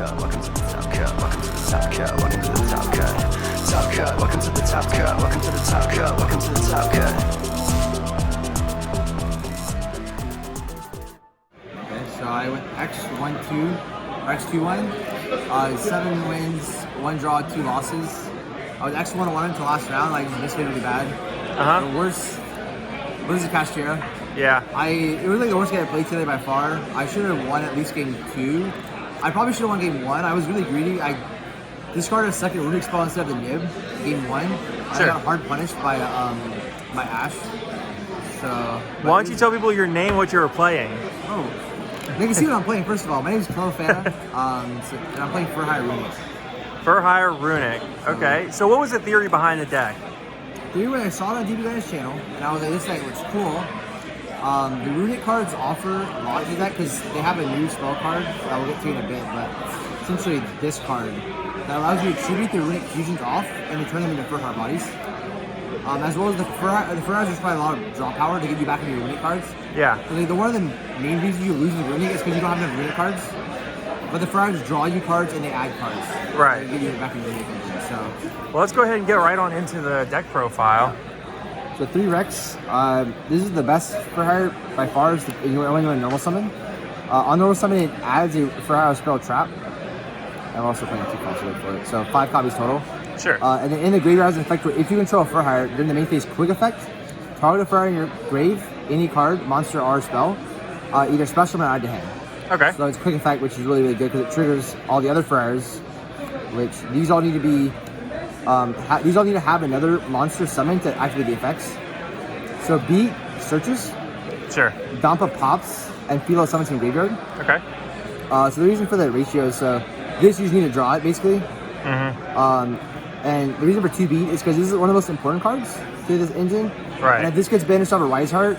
cut, welcome to the top cut, welcome to the top cut, welcome to the top cut. Top cut, welcome to the top cut, welcome to the top cut, welcome to the top cut. Okay, so I went X1-2, or X2-1, 7 wins, 1 draw, 2 losses. I was X1-1 until last round, I just missed it really bad. The worst is Castera. Yeah. It was like the worst game I played today by far. I should have won at least game 2. I probably should have won game 1. I was really greedy. I discarded a second Runic spell instead of the Nib, game 1. Sure. I got hard punished by Ash. So. Why don't you tell people your name, what you were playing? Oh, they can see what I'm playing. First of all, my name is Profana, and I'm playing for higher Runic. For hire Runic. Okay. So what was the theory behind the deck? The way I saw it on DB channel, and I was like, this deck looks cool. The Runic cards offer a lot to that because they have a new spell card that we'll get to in a bit, but essentially this card that allows you to tribute the Runic fusions off and to turn them into Furhard bodies. As well as the Furhards just provide a lot of draw power to get you back into your Runic cards. Yeah. So like, one of the main reasons you lose with Runic is because you don't have enough Runic cards. But the Furhards draw you cards and they add cards. Right. To get you back into Runic cards. So. Well, let's go ahead and get right on into the deck profile. So 3 Rex, this is the best for hire by far is when you want a normal summon. On normal summon it adds a for hire spell trap. I'm also playing 2 costs for it. So 5 copies total. Sure. And then in the graveyard has an effect where if you control a for hire, during the main phase quick effect, target a for hire in your grave, any card, monster or spell, either special or add to hand. Okay. So it's quick effect, which is really, really good because it triggers all the other for hires, which these all need to be these all need to have another monster summon to activate the effects. So Beat searches, Sure. Dampa pops, and Philo summons in graveyard. Okay. So the reason for the ratio is this you just need to draw it basically. Mm-hmm. And the reason for 2 Beat is because this is one of the most important cards to this engine. Right. And if this gets banished off a Wise Heart,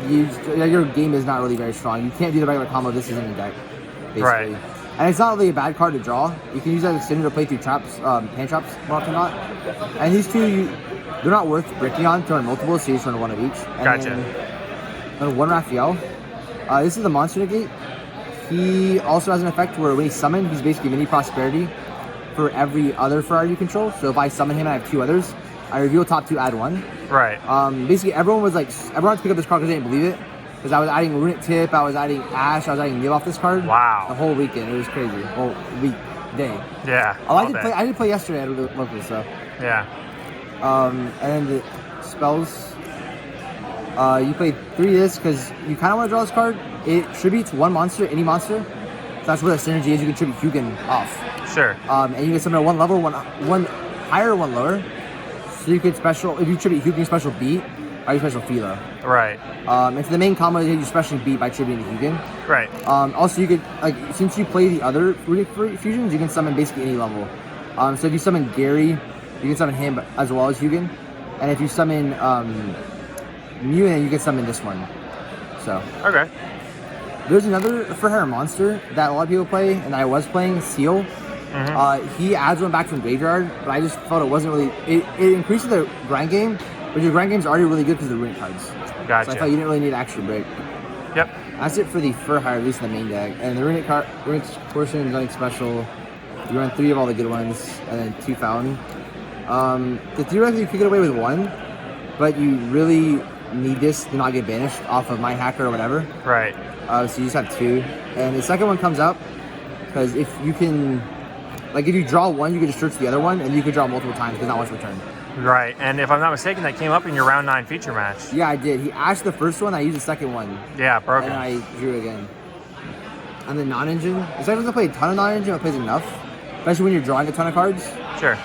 your game is not really very strong. You can't do the regular combo. This is in the deck, basically. Right. And it's not really a bad card to draw. You can use that as a to play through traps, hand traps more often than not. And these two, they're not worth bricking on to run multiple, so you just run 1 of each. And Gotcha. Then 1 Raphael. This is the monster negate. He also has an effect where when he's summoned, he's basically mini prosperity for every other Ferrari you control. So if I summon him and I have 2 others, I reveal top 2, add 1. Right. Basically everyone had to pick up this card because they didn't believe it. Because I was adding Runic Tip, I was adding Ash, I was adding Nib off this card. Wow. The whole weekend, it was crazy. Whole day. Yeah. I did play yesterday at the local, so. Yeah. And then the spells. You play 3 of this because you kind of want to draw this card. It tributes 1 monster, any monster. So that's where the synergy is. You can tribute Hugin off. Sure. And you can summon 1 level, one higher, 1 lower. So you could special, if you tribute Hugin, special Beat, or you special Philo. Right. And for the main combo, you special Beat by tributing Hugin. Right. Also, you could, since you play the other Runic fusions, you can summon basically any level. So if you summon Gary, you can summon him as well as Hugin. And if you summon Mew, you can summon this one. So. Okay. There's another for hire monster that a lot of people play, and I was playing, Seal. Mm-hmm. He adds 1 back from graveyard, but I just felt it wasn't really, it increases the grind game, but your grind game's already really good because of the Runic cards. Gotcha. So I thought you didn't really need an extra break. Yep. That's it for the for hire, at least in the main deck. And the Runic portion is nothing special. You run 3 of all the good ones, and then 2 Fountain. Theoretically, you could get away with 1, but you really need this to not get banished off of Mind Hacker or whatever. Right. So you just have 2. And the second one comes up, because if you can, if you draw 1, you can just search the other one, and you can draw multiple times because not once per turn. Right, and if I'm not mistaken, that came up in your round 9 feature match. Yeah, I did. He ashed the first one, I used the second one. Yeah, broken. And I drew again. And then non-engine. It's not going to play a ton of non-engine, it plays enough. Especially when you're drawing a ton of cards. Sure.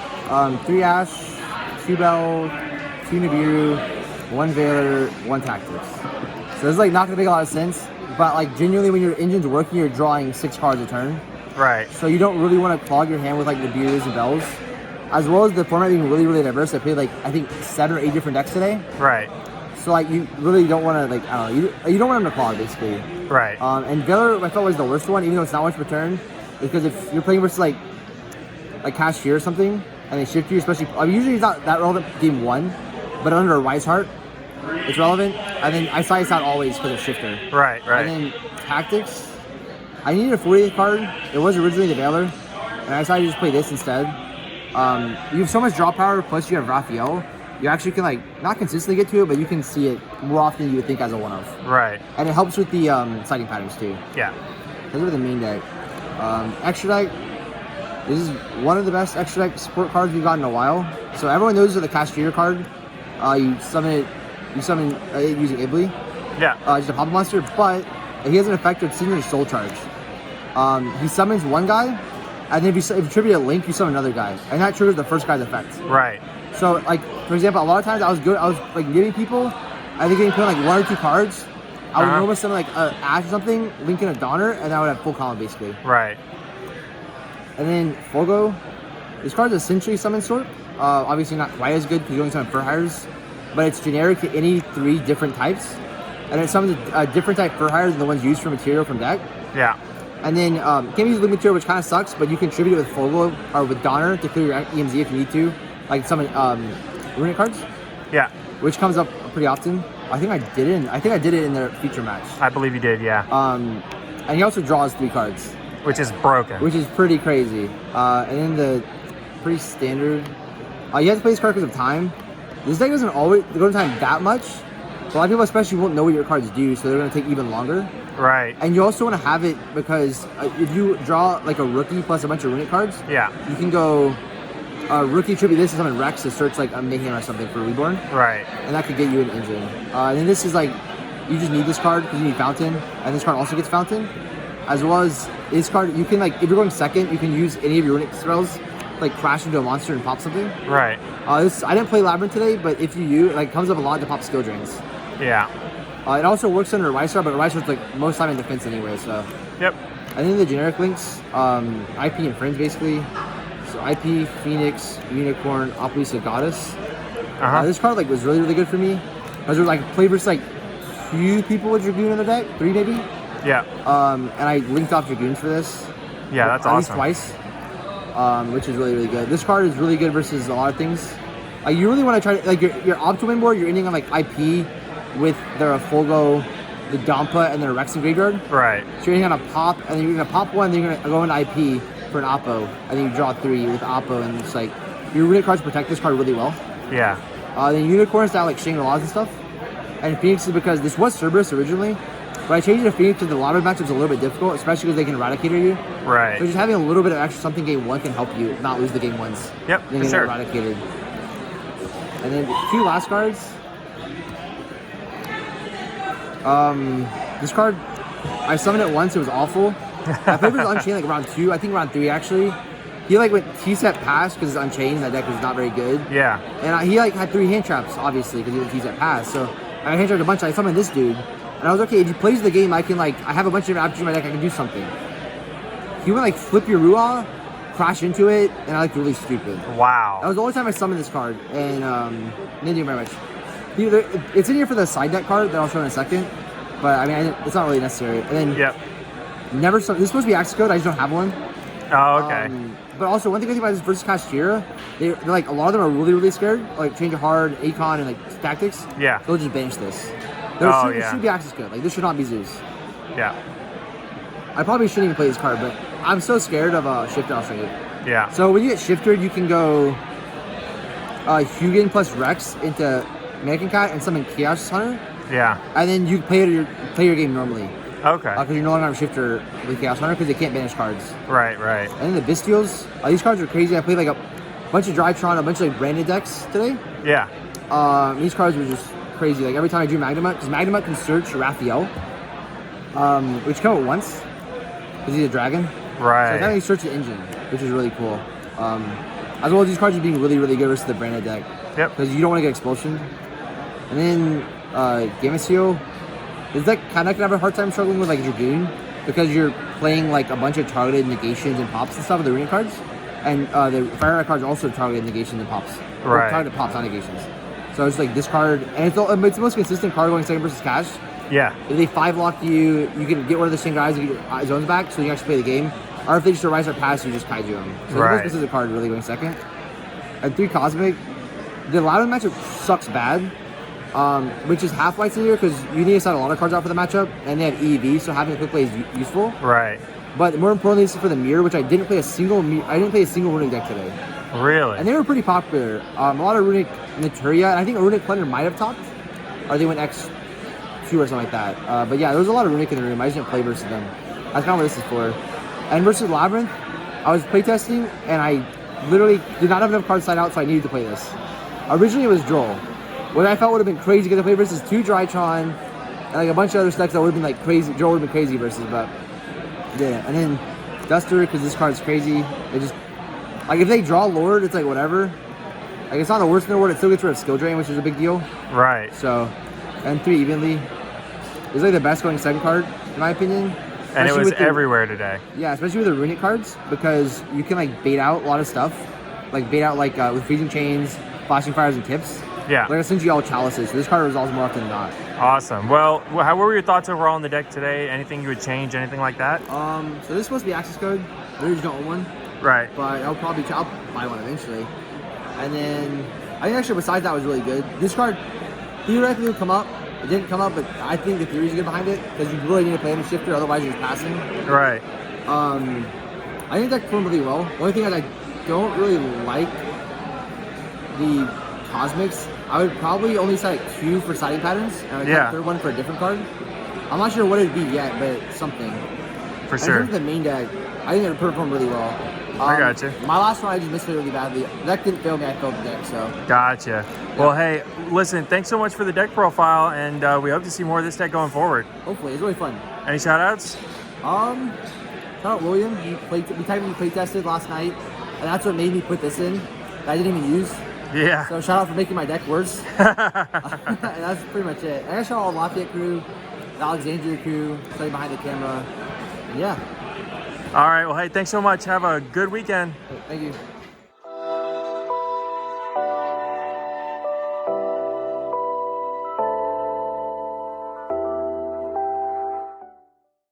3 Ash, 2 Bell, 2 Nibiru, 1 Veiler, 1 Tactics. So it's not going to make a lot of sense. But genuinely when your engine's working, you're drawing 6 cards a turn. Right. So you don't really want to clog your hand with Nibirus and Bells. As well as the format being really, really diverse. I played I think 7 or 8 different decks today. Right. So you really don't want to I don't know, you don't want them to clog basically. Right. And Veiler I felt was the worst one, even though it's not much per turn, because if you're playing versus like Cashier or something, and they shift you, especially usually it's not that relevant game 1, but under a Wise Heart, it's relevant. And then I slice out always because of Shifter. Right. And then Tactics, I needed a 48 card. It was originally the Valor, and I decided to just play this instead. You have so much draw power, plus you have Raphael. You actually can, like, not consistently get to it, but you can see it more often than you would think as a one-of. Right. And it helps with the sighting patterns, too. Yeah. Those are the main deck. Extra deck. This is one of the best extra deck support cards we've gotten in a while. So everyone knows the Castrator card. You summon it using Ibly. Yeah. Just a pop monster, but he has an effect of Signature Soul Charge. He summons one guy, and then if you tribute a Link, you summon another guy, and that triggers the first guy's effect. Right. So, like, for example, a lot of times I was like giving people, I think getting put like 1 or 2 cards. I would normally summon like a Ash or something, Link and a Donner, and I would have full column basically. Right. And then Fogo, this card is essentially summon sort. Obviously not quite as good because you only summon Fur Hires, but it's generic to any 3 different types, and it summons a different type Fur Hires than the ones used for material from deck. Yeah. And then can't use Link material, which kind of sucks, but you can tribute it with Fogo or with Donner to clear your EMZ if you need to, like summon Runic cards. Yeah. Which comes up pretty often. I think I did it in the feature match. I believe you did, yeah. And he also draws 3 cards, Which is broken. which is pretty crazy. And then the pretty standard. You have to play this card because of time. This deck doesn't always go to time that much. A lot of people especially won't know what your cards do, so they're going to take even longer. Right. And you also want to have it because if you draw like a rookie plus a bunch of Runic cards, Yeah. you can go rookie tribute this to summon Rex to search like a Mayhem or something for Reborn, Right. and that could get you an engine. And then this is like, you just need this card because you need Fountain, and this card also gets Fountain. As well as this card, you can like, if you're going second, you can use any of your Runic spells, like crash into a monster and pop something. Right. I didn't play Labyrinth today, but if you use, like, comes up a lot to pop skill drains. Yeah. It also works under Rysar, but Rysar's like most time in defense anyway, so. Yep. And then the generic links, IP and Friends basically. So IP, Phoenix, Unicorn, Opulisa, Goddess. This card like was really, really good for me. Because it was like played versus like few people with Dragoon in the deck, 3 maybe. Yeah. And I linked off Dragoons for this. Yeah, that's at awesome. least twice. Which is really, really good. This card is really good versus a lot of things. Like you really want to try to, like your Optimal board, you're ending on like IP with their Fogo, the Dampa, and their Rex in graveyard. Right. So you're gonna pop, and then you're gonna pop one, then you're gonna go into IP for an Oppo, and then you draw 3 with Oppo, and it's like your Runic cards protect this card really well. Yeah. Then Unicorns down like Shangri-La's and stuff, and Phoenix is because this was Cerberus originally, but I changed it to Phoenix because the lottery matchup's a little bit difficult, especially because they can Eradicator you. Right. So just having a little bit of extra something game 1 can help you not lose the game 1s. Yep, Then for sure. Eradicated. And then 2 last cards. This card, I summoned it once, it was awful. I played with Unchained like round 2, I think round 3 actually. He like went T-set pass because it's Unchained, that deck was not very good. Yeah. And he like had 3 hand traps, obviously, because he went T-set pass. So I hand trapped a bunch, I summoned this dude. And I was okay, if he plays the game, I can like, I have a bunch of options in my deck, I can do something. He went like flip your Ruah, crash into it, and I like really stupid. Wow. That was the only time I summoned this card, and didn't do very much. It's in here for the side deck card that I'll show in a second, but I mean, it's not really necessary. And then Yep. never this is supposed to be Access Code, I just don't have one. Oh, okay. But also, one thing I think about this versus Castrator, they're like, a lot of them are really, really scared, like Change of Heart, Akon, and like Tactics. Yeah. They'll just banish this. It should be Access Code, like this should not be Zeus. Yeah. I probably shouldn't even play this card, but I'm so scared of Shifter, I'll show you. Yeah. So when you get Shifter, you can go Hugin plus Rex into Mannequin Cat and summon Chaos Hunter, Yeah. and then you play your game normally. Okay. Because you're no longer on Shifter with Chaos Hunter because they can't banish cards. Right, right. And then the Bestials, these cards are crazy. I played like a bunch of Drytron, a bunch of like branded decks today. Yeah. These cards were just crazy. Like every time I drew Magnemite, because Magnemite can search Raphael, which come at once, because he's a dragon. So I kind Right. of search the engine, which is really cool. As well as these cards are being really, really good versus the branded deck. Yep. Because you don't want to get Expulsion. And then Gameciel. This deck kind of can have a hard time struggling with like Dragoon, because you're playing like a bunch of targeted negations and pops and stuff with the Runic cards. And the Fire Red cards are also targeted negations and pops. Or Right. targeted pops, not negations. So it's like this card, and it's the most consistent card going second versus cash. Yeah. If they 5-lock you, you can get one of the same guys and get your zones back, so you can actually play the game. Or if they just rise or pass, you just kaiju them. So Right. this is a card really going second. At 3 Cosmic, the Loudon matchup sucks bad, which is half whites in here because you need to send a lot of cards out for the matchup, and they have EV, so having a quick play is useful. Right. But more importantly, this is for the mirror, which I didn't play a single Runic deck today. Really? And they were pretty popular. A lot of Runic Naturia, and I think a Runic Plunder might have topped, or they went X2 or something like that. But yeah, there was a lot of Runic in the room. I just didn't play versus them. That's kind of what this is for. And versus Labyrinth, I was playtesting, and I literally did not have enough cards side out, so I needed to play this. Originally, it was Droll. What I felt would have been crazy to play versus 2 Drytron, and like a bunch of other decks that would have been like crazy. Droll would have been crazy versus, but yeah. And then Duster, because this card's crazy. It just, like, if they draw Lord, it's like whatever. Like, it's not the worst in the world. It still gets rid of Skill Drain, which is a big deal. Right. So, and 3 evenly. It's like the best going second card, in my opinion. And it was the, everywhere today. Yeah, especially with the Runic cards, because you can like bait out a lot of stuff. Like bait out like with Freezing Chains, Flashing Fires, and Tips. Yeah. Like essentially all chalices. So this card resolves more often than not. Awesome. Well, what were your thoughts overall on the deck today? Anything you would change? Anything like that? So this is supposed to be access code. I really just don't own one. Right. But I'll probably I'll buy one eventually. And then I think actually besides that was really good. This card theoretically would come up. It didn't come up, but I think the theory is good behind it because you really need a Planet Shifter, otherwise you're just passing. Right. I think that performed really well. The only thing is I don't really like the Cosmics. I would probably only set like 2 for siding patterns, and I'd have a third one for a different card. I'm not sure what it'd be yet, but it's something. For sure. In terms of the main deck, I think it performed really well. I gotcha. My last one, I just missed it really badly. The deck didn't fail me, I failed the deck, so. Gotcha. Yeah. Well, hey, listen, thanks so much for the deck profile, and we hope to see more of this deck going forward. Hopefully, it's really fun. Any shout-outs? Shout out William. We technically play tested last night, and that's what made me put this in that I didn't even use. Yeah. So shout out for making my deck worse. And that's pretty much it. And I shout out all the Lafayette crew, the Alexandria crew, playing behind the camera. And yeah. All right. Well, hey, thanks so much. Have a good weekend. Thank you.